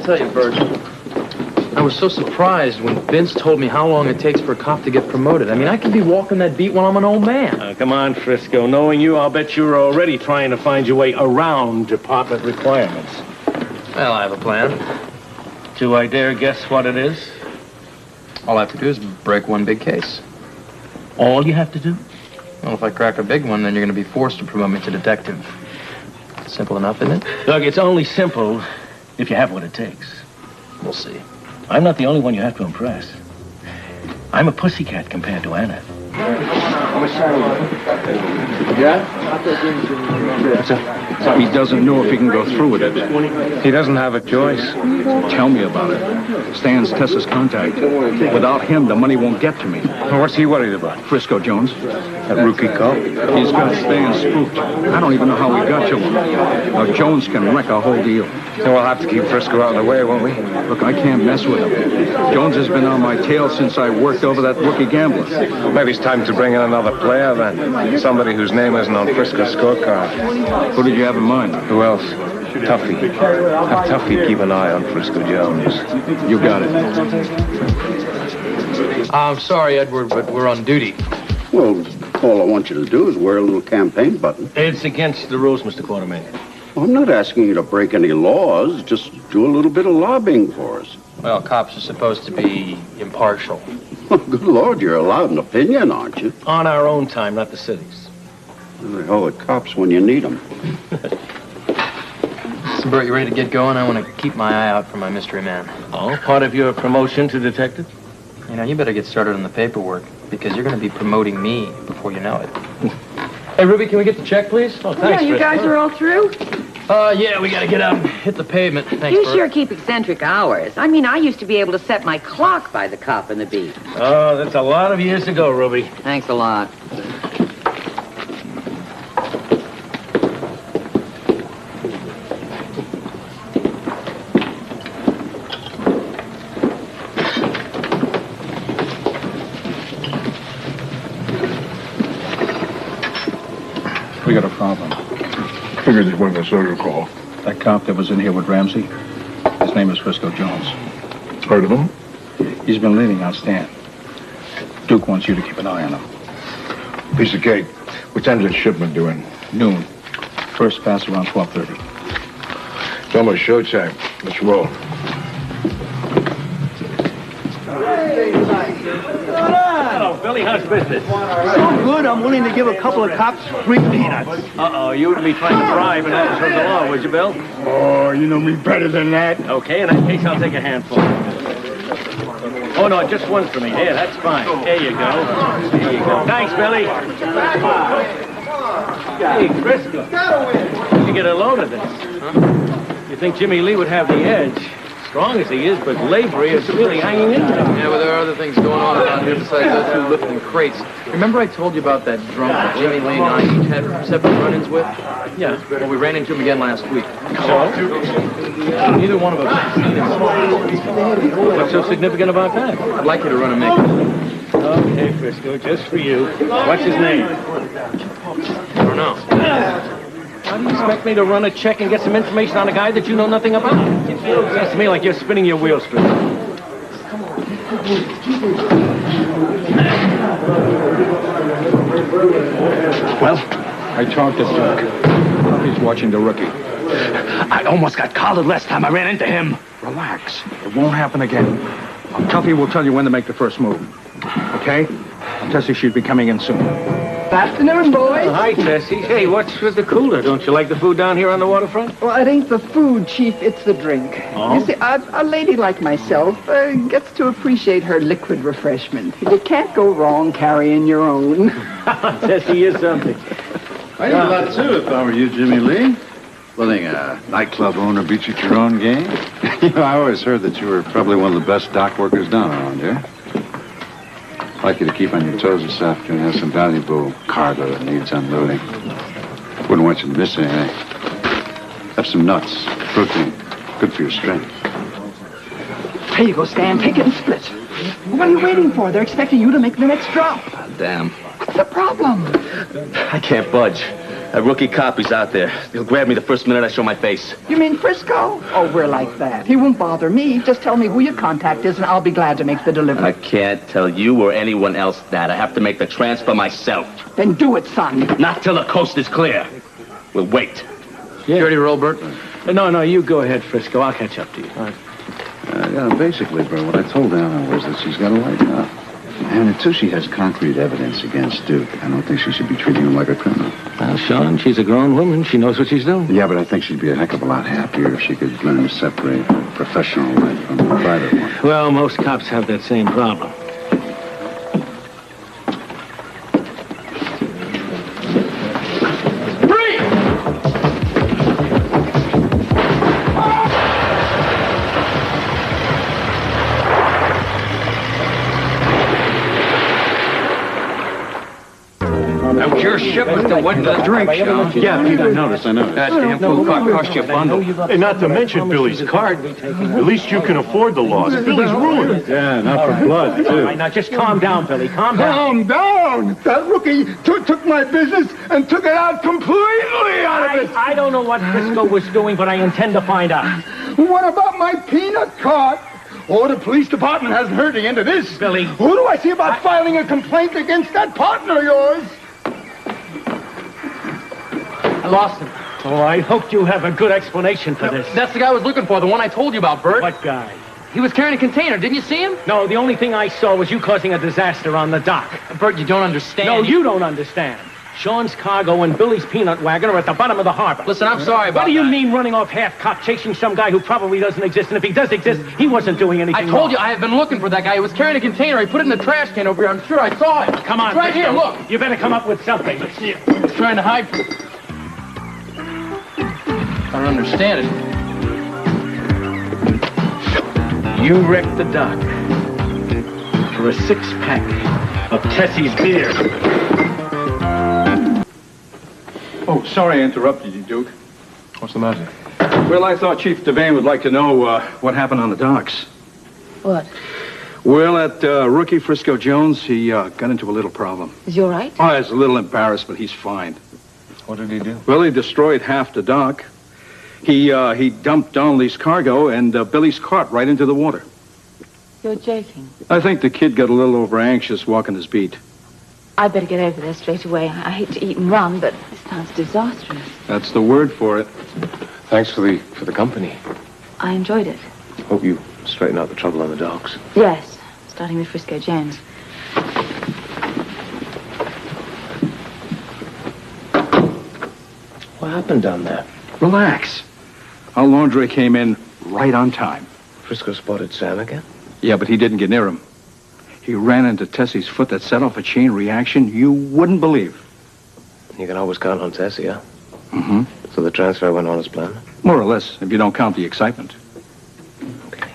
tell you, Bert, I was so surprised when Vince told me how long it takes for a cop to get promoted. I mean, I could be walking that beat when I'm an old man. Come on, Frisco. Knowing you, I'll bet you're already trying to find your way around department requirements. Well, I have a plan. Do I dare guess what it is? All I have to do is break one big case. All you have to do? Well, if I crack a big one, then you're going to be forced to promote me to detective. Simple enough, isn't it? Look, it's only simple if you have what it takes. We'll see. I'm not the only one you have to impress. I'm a pussycat compared to Anna. Yeah? He doesn't know if he can go through with it. He doesn't have a choice. Tell me about it. Stan's Tessa's contact. Without him, the money won't get to me. Well, what's he worried about? Frisco Jones. That rookie cop? He's got Stan spooked. I don't even know how we got to him. Now, Jones can wreck a whole deal. So we'll have to keep Frisco out of the way, won't we? Look, I can't mess with him. Jones has been on my tail since I worked over that rookie gambler. Maybe it's time to bring in another player, then. Somebody whose name isn't on Frisco's scorecard. Who did you have in mind? Who else? Tuffy. Have Tuffy keep an eye on Frisco Jones. You got it. I'm sorry, Edward, but we're on duty. Well, all I want you to do is wear a little campaign button. It's against the rules, Mr. Quartermain. Well, I'm not asking you to break any laws. Just do a little bit of lobbying for us. Well, cops are supposed to be impartial. Good Lord, you're allowed an opinion, aren't you? On our own time, not the city's. Who the hell are cops when you need them? So, Bert, you ready to get going? I want to keep my eye out for my mystery man. Oh, part of your promotion to detective? You know, you better get started on the paperwork, because you're going to be promoting me before you know it. Hey, Ruby, can we get the check, please? Oh, thanks, Yeah, you guys are all through? Yeah, we got to get out and hit the pavement. Thanks, You Bert. sure keep eccentric hours. I mean, I used to be able to set my clock by the cop and the beat. Oh, that's a lot of years ago, Ruby. Thanks a lot. We got a problem. Figured it wasn't a social call. That cop that was in here with Ramsey, his name is Frisco Jones. Heard of him? He's been leaning on Stan. Duke wants you to keep an eye on him. Piece of cake. What time's that shipment doing? Noon. First pass around 12:30. It's almost showtime. Let's roll. Hello, Billy. How's business? So good, I'm willing to give a couple of cops free peanuts. Uh-oh, you wouldn't be trying to bribe and officers the law, would you, Bill? Oh, you know me better than that. Okay, in that case, I'll take a handful. Oh, no, just one for me. Here, that's fine. There you go. There you go. Thanks, Billy. Hey, Frisco. You should get a load of this. Huh? You think Jimmy Lee would have the edge? Strong as he is, but labory is really hanging in there. Yeah, well, there are other things going on around here besides those two lifting crates. Remember I told you about that drunk that Jimmy Lee and I each had separate run-ins with? Yeah. Well, we ran into him again last week. So? Neither one of us has seen him. What's so significant about that? I'd like you to run a make. Okay, Frisco, just for you. What's his name? I don't know. How do you expect me to run a check and get some information on a guy that you know nothing about? It sounds to me like you're spinning your wheels, Frisco. Well, I talked to Duke. He's watching the rookie. I almost got collared last time I ran into him. Relax. It won't happen again. Tuffy will tell you when to make the first move. Okay? Tessie should be coming in soon. Afternoon, boys. Hi, Tessie. Hey, what's with the cooler? Don't you like the food down here on the waterfront? Well, it ain't the food, Chief. It's the drink. Oh? You see, a lady like myself gets to appreciate her liquid refreshment. You can't go wrong carrying your own. Tessie is something. I'd do that, too, if I were you, Jimmy Lee. Letting a nightclub owner beat you at your own game. You know, I always heard that you were probably one of the best dock workers down around here. I'd like you to keep on your toes this afternoon. Have some valuable cargo that needs unloading. Wouldn't want you to miss anything. Have some nuts, protein. Good for your strength. Here you go, Stan. Take it and split. What are you waiting for? They're expecting you to make the next drop. Damn. What's the problem? I can't budge. A rookie cop is out there. He'll grab me the first minute I show my face. You mean Frisco? Oh, we're like that. He won't bother me. Just tell me who your contact is, and I'll be glad to make the delivery. I can't tell you or anyone else that. I have to make the transfer myself. Then do it, son. Not till the coast is clear. We'll wait. You ready to roll, Bert? No, you go ahead, Frisco. I'll catch up to you. All right. Basically, bro, what I told Anna was that she's got to lighten up. And until she has concrete evidence against Duke, I don't think she should be treating him like a criminal. Well, Sean, she's a grown woman. She knows what she's doing. Yeah, but I think she'd be a heck of a lot happier if she could learn to separate her professional life from her private one. Well, most cops have that same problem. Your shipment that went to the drink, Sean. Yeah, Pete, I noticed. That damn fool car cost you a bundle. Hey, not to mention Billy's cart. At least you can afford the loss. Billy's ruined. Yeah, not for blood, All right, now just calm down, Billy. Calm down. Calm down! That rookie took my business and took it out completely out of it! I don't know what Frisco was doing, but I intend to find out. What about my peanut cart? Oh, the police department hasn't heard the end of this. Billy. Who do I see about filing a complaint against that partner of yours? I lost him. Oh, I hope you have a good explanation for this. That's the guy I was looking for, the one I told you about, Bert. What guy? He was carrying a container. Didn't you see him? No, the only thing I saw was you causing a disaster on the dock. Bert, you don't understand. No, you don't understand. Sean's cargo and Billy's peanut wagon are at the bottom of the harbor. Listen, I'm sorry about What do you that. mean running off half-cocked, chasing some guy who probably doesn't exist? And if he does exist, he wasn't doing anything I told wrong. you I have been looking for that guy. He was carrying a container. He put it in the trash can over here. I'm sure I saw it. Come on, It's right Frisco. here, look. You better come up with something. Let's see it. He was trying to hide from it. I don't understand it. You wrecked the dock for a six-pack of Tessie's beer. Oh, sorry I interrupted you, Duke. What's the matter? Well, I thought Chief Devane would like to know what happened on the docks. What? Well, that rookie Frisco Jones, he got into a little problem. Is you all right? Oh, he's a little embarrassed, but he's fine. What did he do? Well, he destroyed half the dock. He dumped Donnelly's cargo and Billy's cart right into the water. You're joking. I think the kid got a little over-anxious walking his beat. I'd better get over there straight away. I hate to eat and run, but this sounds disastrous. That's the word for it. Thanks for the company. I enjoyed it. Hope you straighten out the trouble on the docks. Yes, starting with Frisco Jones. What happened down there? Relax. Our laundry came in right on time. Frisco spotted Sam again? Yeah, but he didn't get near him. He ran into Tessie's foot that set off a chain reaction you wouldn't believe. You can always count on Tessie, huh? Mm-hmm. So the transfer went on as planned? More or less, if you don't count the excitement. Okay.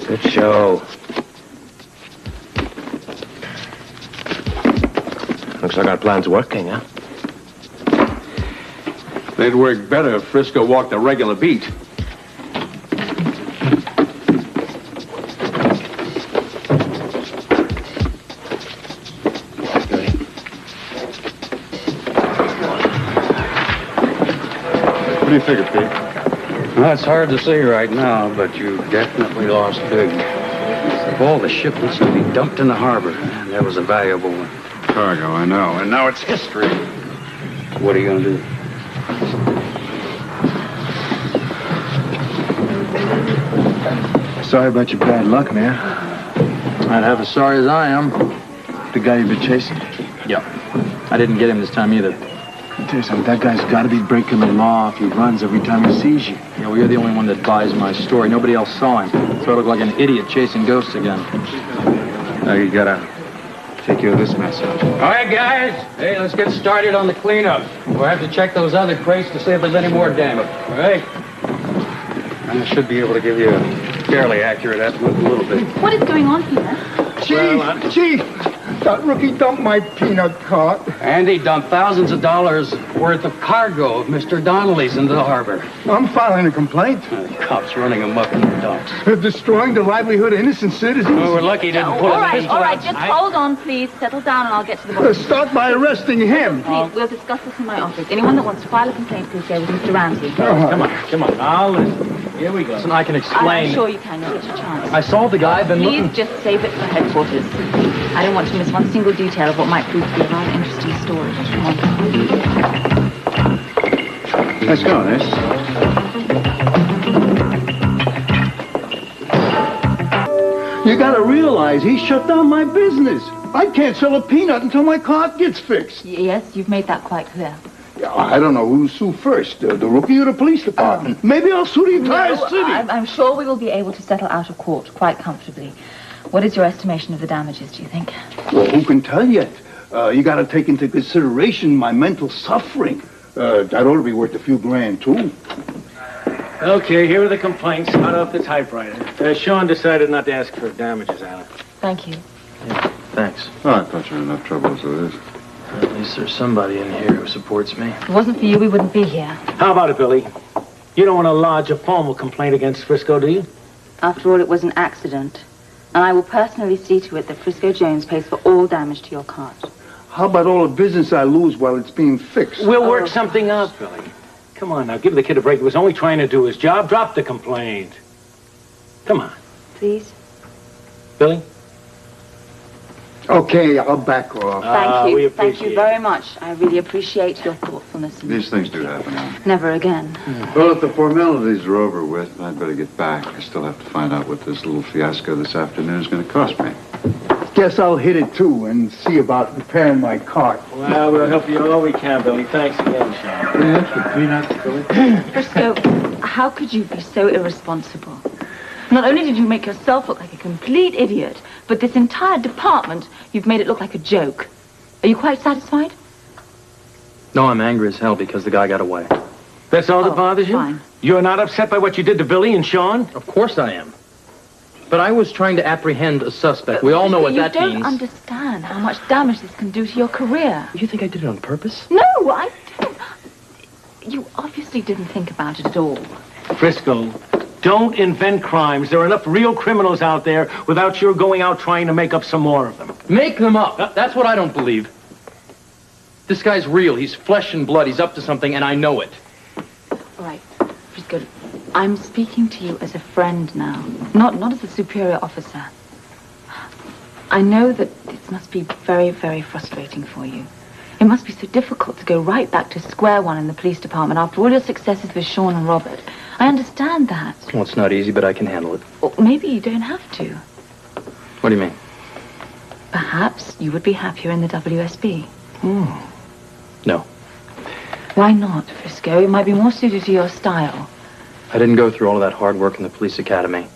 Good show. Looks like our plan's working, huh? They'd work better if Frisco walked a regular beat. What do you figure, Pete? Well, it's hard to say right now, but you definitely lost big. Of all the shipments to be dumped in the harbor, that was a valuable one. Cargo, I know. And now it's history. What are you going to do? Sorry about your bad luck, man. I'd have as sorry as I am. The guy you've been chasing. Yeah. I didn't get him this time either. I tell you something, that guy's got to be breaking the law if he runs every time he sees you. Yeah, well, you're the only one that buys my story. Nobody else saw him. So I look like an idiot chasing ghosts again. Now you gotta take care of this mess up. All right, guys. Hey, let's get started on the cleanup. We'll have to check those other crates to see if there's any more damage. All right? I should be able to give you a fairly accurate estimate in a little bit. What is going on here? Chief! That rookie dumped my peanut cart. And he dumped thousands of dollars worth of cargo of Mr. Donnelly's into the harbor. I'm filing a complaint. The cops running amok in the docks. They're destroying the livelihood of innocent citizens. Well, we're lucky he didn't put All a right, pistol all right. out. Just hold on, please. Settle down and I'll get to the bottom. Start by arresting him. Please, we'll discuss this in my office. Anyone that wants to file a complaint, please go with Mr. Ramsey. Come on. I'll listen. Here we go. Listen, I can explain. I'm sure you can. You'll get your chance. I saw the guy. I've been Please looking. just save it for headquarters. I don't want to miss one single detail of what might prove to be a rather interesting story. Come on. Let's go, Ness. You gotta realize he shut down my business. I can't sell a peanut until my cart gets fixed. Yes, you've made that quite clear. I don't know who'll sue first, the rookie or the police department. Maybe I'll sue the entire city. I'm sure we will be able to settle out of court quite comfortably. What is your estimation of the damages, do you think? Well, who can tell yet? You gotta take into consideration my mental suffering. That ought to be worth a few grand, too. Okay, here are the complaints hot off the typewriter. Sean decided not to ask for damages, Alan. Thank you. Thanks. Oh, I thought you were in enough trouble as it is. At least there's somebody in here who supports me. If it wasn't for you, we wouldn't be here. How about it, Billy? You don't want to lodge a formal complaint against Frisco, do you? After all, it was an accident. And I will personally see to it that Frisco Jones pays for all damage to your cart. How about all the business I lose while it's being fixed? We'll work something out, Billy. Come on now, give the kid a break. He was only trying to do his job. Drop the complaint. Come on. Please? Billy? Okay, I'll back off. Thank you. We Thank you very much. I really appreciate your thoughtfulness. These things do happen, Alan. Never again. Well, if the formalities are over with, I'd better get back. I still have to find out what this little fiasco this afternoon is going to cost me. Guess I'll hit it, too, and see about repairing my cart. Well, we'll help you all we can, Billy. Thanks again, Sean. Yes, peanuts, Billy. Frisco, how could you be so irresponsible? Not only did you make yourself look like a complete idiot, but this entire department, you've made it look like a joke. Are you quite satisfied? No, I'm angry as hell because the guy got away. That's all that bothers you? Fine. You're not upset by what you did to Billy and Sean? Of course I am. But I was trying to apprehend a suspect. We all know what that means. You don't understand how much damage this can do to your career. You think I did it on purpose? No, I didn't. You obviously didn't think about it at all. Frisco, don't invent crimes. There are enough real criminals out there without your going out trying to make up some more of them. Make them up. That's what I don't believe. This guy's real. He's flesh and blood. He's up to something, and I know it. All right, Frisco, I'm speaking to you as a friend now, not as a superior officer. I know that this must be very, very frustrating for you. It must be so difficult to go right back to square one in the police department after all your successes with Sean and Robert. I understand that. Well, it's not easy, but I can handle it. Or maybe you don't have to. What do you mean? Perhaps you would be happier in the WSB. No. Why not, Frisco? It might be more suited to your style. I didn't go through all of that hard work in the police academy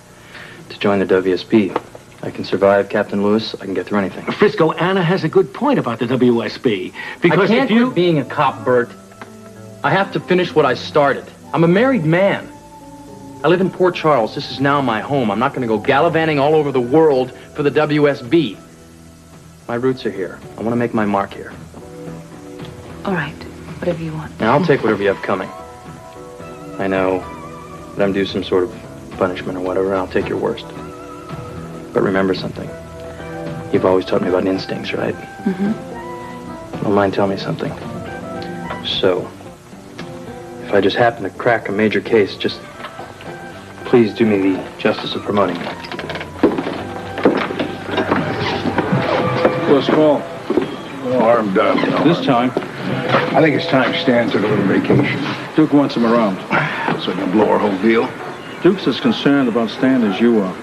to join the WSB. I can survive Captain Lewis. I can get through anything. Frisco, Anna has a good point about the WSB. Because I can't if you... quit being a cop, Bert. I have to finish what I started. I'm a married man. I live in Port Charles. This is now my home. I'm not going to go gallivanting all over the world for the WSB. My roots are here. I want to make my mark here. All right, whatever you want. Now, I'll take whatever you have coming. I know that I'm due some sort of punishment or whatever, and I'll take your worst. But remember something. You've always taught me about instincts, right? Mm-hmm. Don't mind telling me something. So, if I just happen to crack a major case, just please do me the justice of promoting me. What's Paul? Well, armed up. This time, I think it's time Stan took a little vacation. Duke wants him around. So we can blow our whole deal. Duke's as concerned about Stan as you are.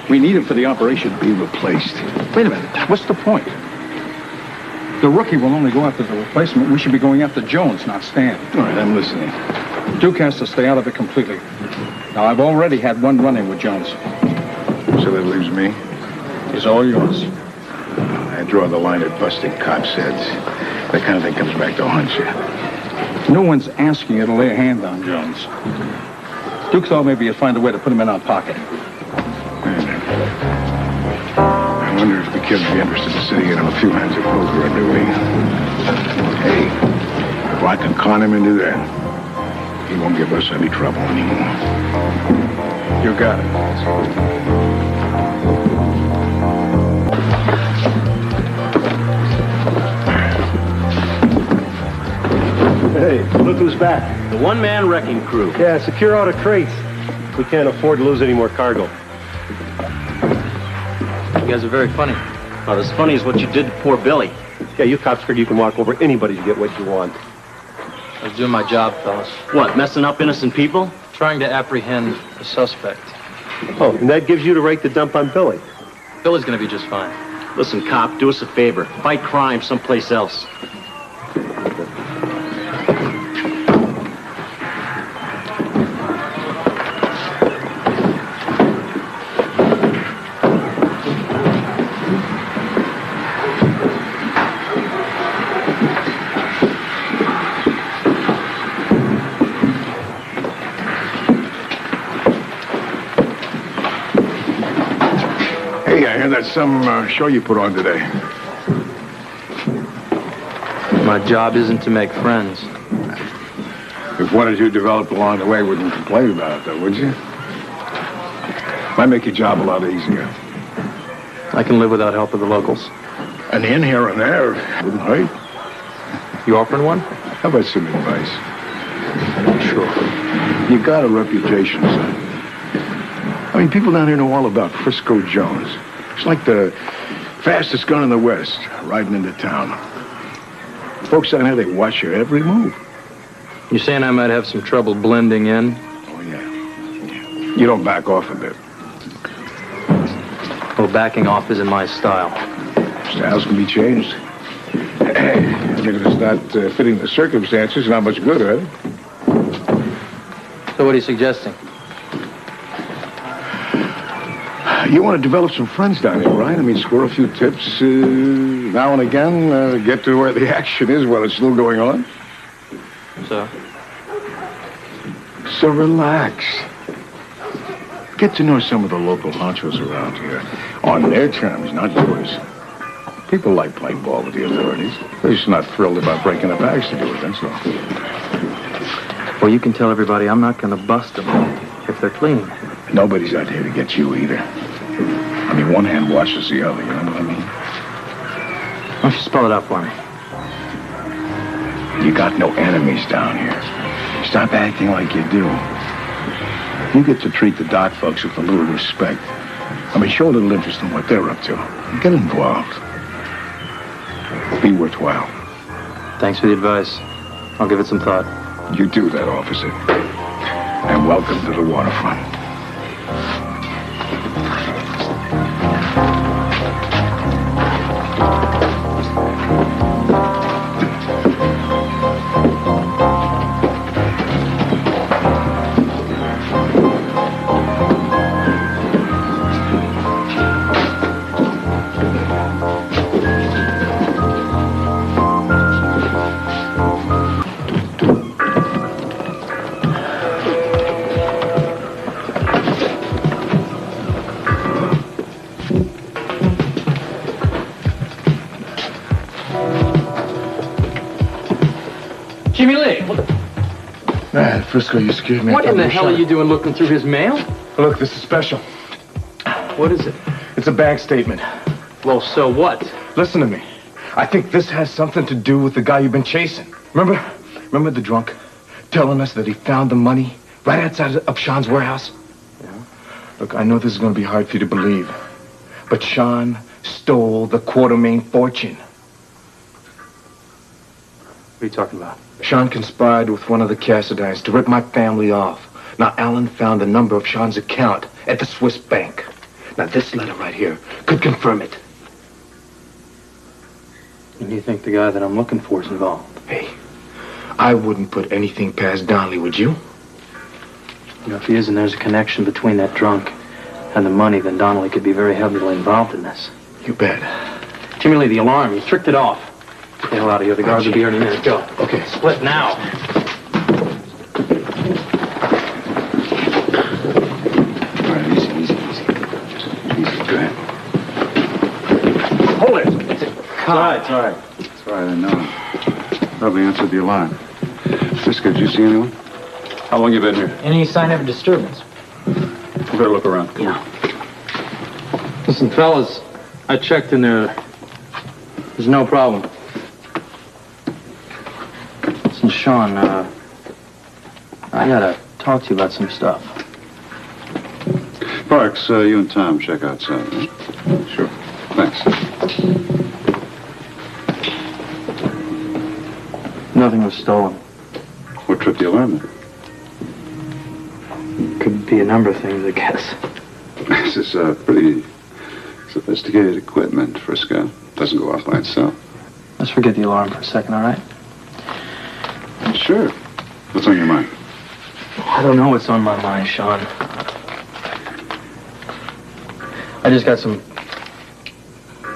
We need him for the operation. Be replaced. Wait a minute. What's the point? The rookie will only go after the replacement. We should be going after Jones, not Stan. All right, I'm listening. Duke has to stay out of it completely. Now, I've already had one run-in with Jones. So that leaves me. It's all yours. I draw the line at busting cops' heads. That kind of thing comes back to haunt you. No one's asking you to lay a hand on Jones. Duke thought maybe you'd find a way to put him in our pocket. I wonder if we kid would be interested in sitting in on a few hands of poker or doing. Hey, if I can con him into that, he won't give us any trouble anymore. You got it. Hey, look who's back. The one-man wrecking crew. Yeah, secure all the crates. We can't afford to lose any more cargo. You guys are very funny. Not as funny as what you did to poor Billy. Yeah, you cops figure you can walk over anybody to get what you want. I was doing my job, fellas. What, messing up innocent people? Trying to apprehend a suspect. Oh, and that gives you the right to dump on Billy. Billy's gonna be just fine. Listen, cop, do us a favor. Fight crime someplace else. Hey, I hear that's some show you put on today. My job isn't to make friends. If one or two developed along the way, wouldn't complain about it, though, would you? Might make your job a lot easier. I can live without help of the locals. An in here and there wouldn't hurt. You offering one? How about some advice? Sure. You got a reputation, son. I mean, people down here know all about Frisco Jones. It's like the fastest gun in the West, riding into town. Folks down here, they watch your every move. You saying I might have some trouble blending in? Oh, yeah. You don't back off a bit. Well, backing off isn't my style. Styles can be changed. If you're going to start fitting the circumstances, not much good, are they? So what are you suggesting? You want to develop some friends down here, right? I mean, score a few tips now and again, get to where the action is while it's still going on. So relax. Get to know some of the local honchos around here. On their terms, not yours. People like playing ball with the authorities. They're just not thrilled about breaking up bags to do it, that's all. Well, you can tell everybody I'm not going to bust them if they're clean. Nobody's out here to get you either. I mean, one hand washes the other, you know what I mean? Why don't you spell it out for me? You got no enemies down here. Stop acting like you do. You get to treat the dock folks with a little respect. I mean, show a little interest in what they're up to. Get involved. Be worthwhile. Thanks for the advice. I'll give it some thought. You do that, officer. And welcome to the waterfront. Jimmy Lee! Man, Frisco, you scared me. What in the hell are you doing looking through his mail? Look, this is special. What is it? It's a bank statement. Well, so what? Listen to me. I think this has something to do with the guy you've been chasing. Remember the drunk telling us that he found the money right outside of Sean's warehouse? Yeah. Look, I know this is going to be hard for you to believe, but Sean stole the Quartermain fortune. What are you talking about? Sean conspired with one of the Cassidines to rip my family off. Now, Alan found the number of Sean's account at the Swiss bank. Now, this letter right here could confirm it. And you think the guy that I'm looking for is involved? Hey, I wouldn't put anything past Donnelly, would you? You know, if he is and there's a connection between that drunk and the money, then Donnelly could be very heavily involved in this. You bet. Jimmy Lee, the alarm, you tricked it off. Get the hell out of here. The guards will be here in a minute. Go. Okay. Split now. All right, easy. Easy, go ahead. cop. It's all right. It's all right, I know. Probably answered the alarm. Frisco, did you see anyone? How long you been here? Any sign of a disturbance? You better look around. Yeah. Listen, fellas, I checked in there. There's no problem. Listen, Sean, I gotta talk to you about some stuff. Parks, you and Tom check outside, huh? Sure. Thanks. Nothing was stolen. What tripped the alarm then? Could be a number of things, I guess. This is pretty sophisticated equipment, Frisco. Doesn't go off by itself. Let's forget the alarm for a second, all right? Sure. What's on your mind? I don't know what's on my mind, Sean. I just got some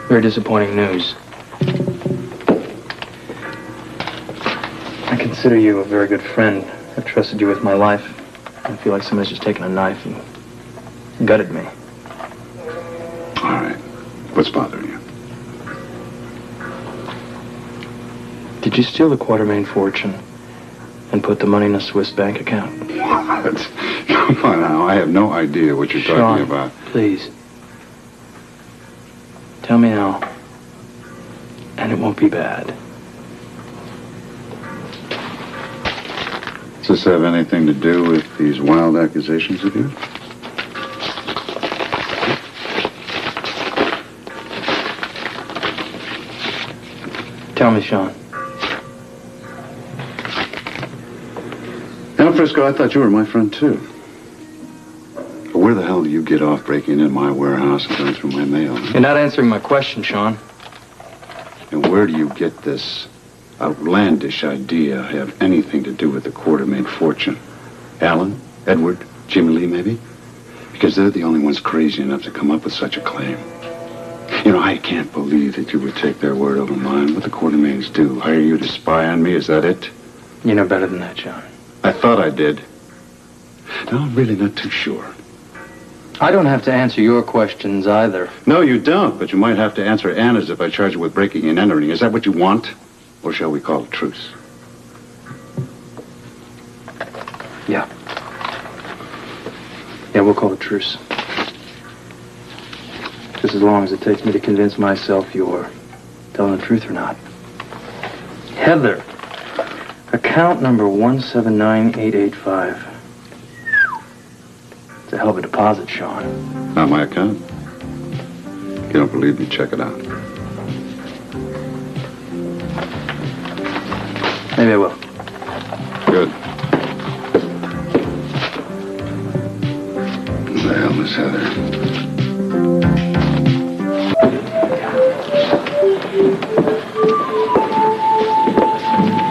very disappointing news. I consider you a very good friend. I've trusted you with my life. I feel like somebody's just taken a knife and gutted me. All right. What's bothering you? Did you steal the Quartermain fortune and put the money in a Swiss bank account? What? Come on now. I have no idea what you're talking about. Please. Tell me now. And it won't be bad. Does this have anything to do with these wild accusations of you? Tell me, Sean. Now, Frisco, I thought you were my friend, too. But where the hell do you get off breaking into my warehouse and going through my mail? Huh? You're not answering my question, Sean. And where do you get this outlandish idea have anything to do with the Quartermain fortune? Alan? Edward? Jimmy Lee, maybe? Because they're the only ones crazy enough to come up with such a claim. You know, I can't believe that you would take their word over mine. What the Quartermains do, hire you to spy on me, is that it? You know better than that, John. I thought I did. No, I'm really not too sure. I don't have to answer your questions either. No, you don't, but you might have to answer Anna's if I charge you with breaking and entering. Is that what you want? Or shall we call a truce? Yeah. Yeah, we'll call a truce. Just as long as it takes me to convince myself you're telling the truth or not. Heather, account number 179885. It's a hell of a deposit, Sean. Not my account. If you don't believe me, check it out. Maybe I will. Good. Who the hell is Heather?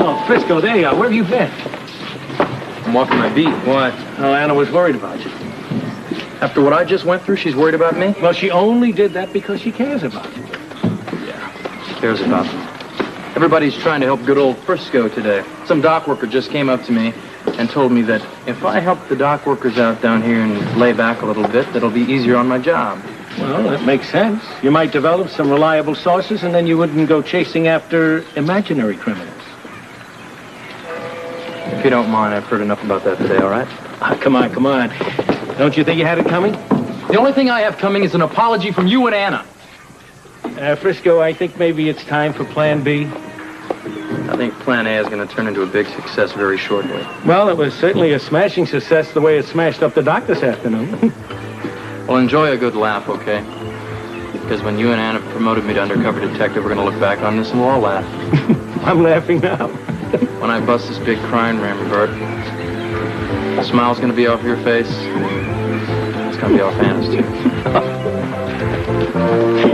Oh, Frisco, there you are. Where have you been? I'm walking my beat. What? Oh, Anna was worried about you. After what I just went through, she's worried about me? Well, she only did that because she cares about you. Yeah, she cares about me. Everybody's trying to help good old Frisco today. Some dock worker just came up to me and told me that if I help the dock workers out down here and lay back a little bit, that'll be easier on my job. Well, that makes sense. You might develop some reliable sources, and then you wouldn't go chasing after imaginary criminals. If you don't mind, I've heard enough about that today, all right? Ah, come on, come on. Don't you think you had it coming? The only thing I have coming is an apology from you and Anna. Frisco, I think maybe it's time for Plan B. I think Plan A is going to turn into a big success very shortly. Well, it was certainly a smashing success the way it smashed up the dock this afternoon. Well, enjoy a good laugh, okay? Because when you and Anna promoted me to undercover detective, we're going to look back on this and we'll all laugh. I'm laughing now. When I bust this big crime ring, Bert, the smile's going to be off your face. It's going to be off Anna's, too.